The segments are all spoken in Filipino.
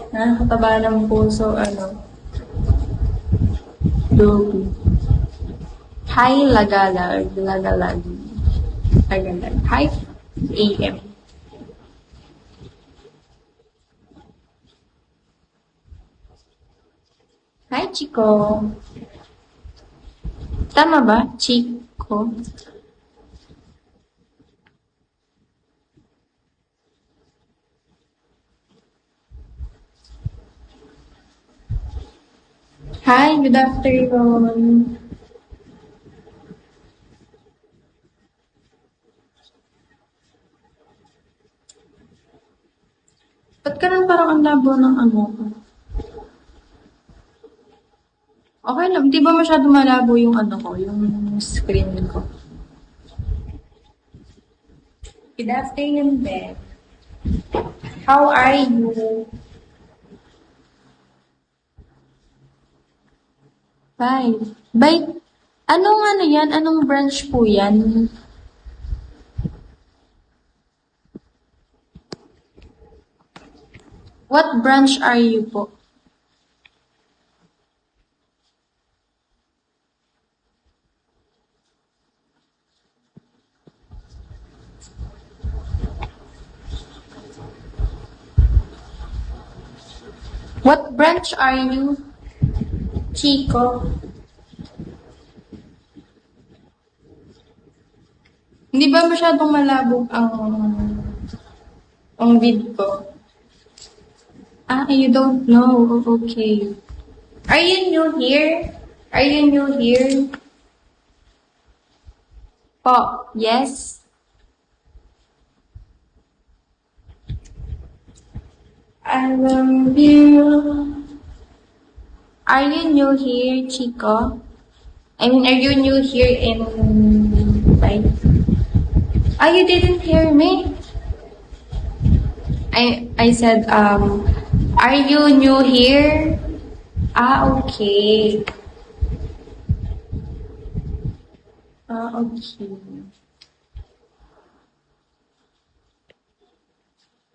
Nakakataba ng puso, Dobi. Hi, Lagalag. Lagalag. Lagalag. Hi, AM. Hi, Chico. Tama ba? Chico? Hi, good afternoon. Ba't ka nang parang ang labo ng ano ko? Okay lang, di ba masyado malabo yung ano ko, yung screen ko? Good afternoon, Beth. How are you? Bye. Bye. Anong ano yan? Anong branch po yan? What branch are you po? What branch are you, Chico? Hindi ba masyadong malabo ang vid ko? Ah, you don't know. Oh, okay. Are you new here? Are you new here? Po, yes? I love you. Are you new here, Chico? I mean, are you new here in like? Ah, you didn't hear me? I said, are you new here? Ah, okay. Ah, okay.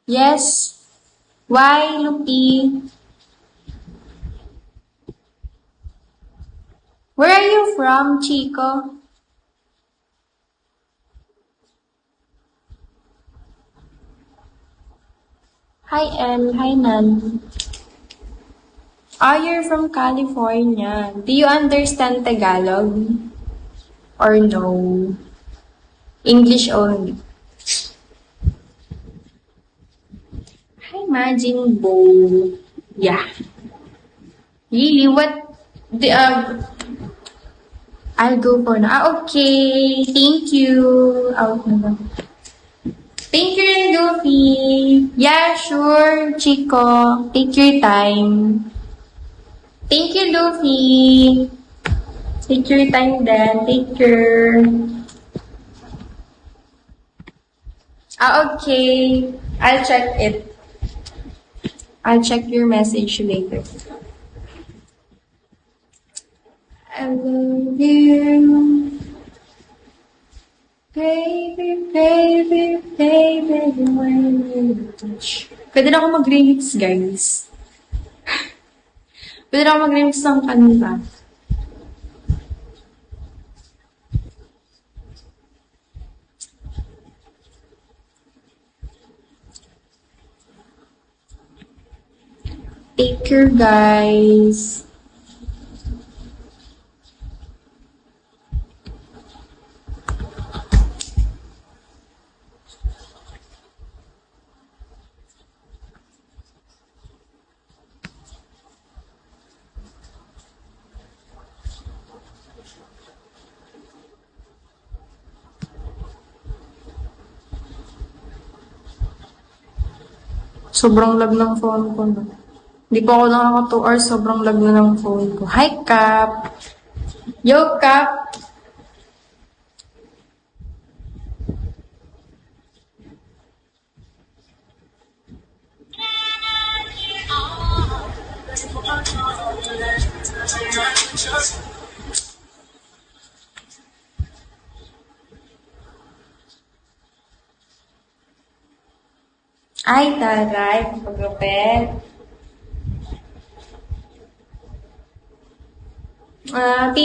Yes. Why, Lupi? Where are you from, Chico? Hi, El. Hi, Nan. Oh, you're from California. Do you understand Tagalog? Or no? English only. Hi, Majin Bo. Yeah. Really? What? I'll go for now. Ah, okay. Thank you. Out na lang. Thank you, Luffy. Yeah, sure, Chico. Take your time. Thank you, Luffy. Take your time then. Take care. Ah, okay. I'll check it. I'll check your message later. I love you. Baby, baby, baby, when you touch. Pwede na ako mag-remix, guys. Pwede na ako mag-remix ng kanta. Take care, guys. Sobrang lag ng phone ko na. Hindi pa ako nakaka 2 hours, sobrang lag na ng phone ko. Hi, Cap! Yo, Cap! Ay, taray, pagkapit. Thank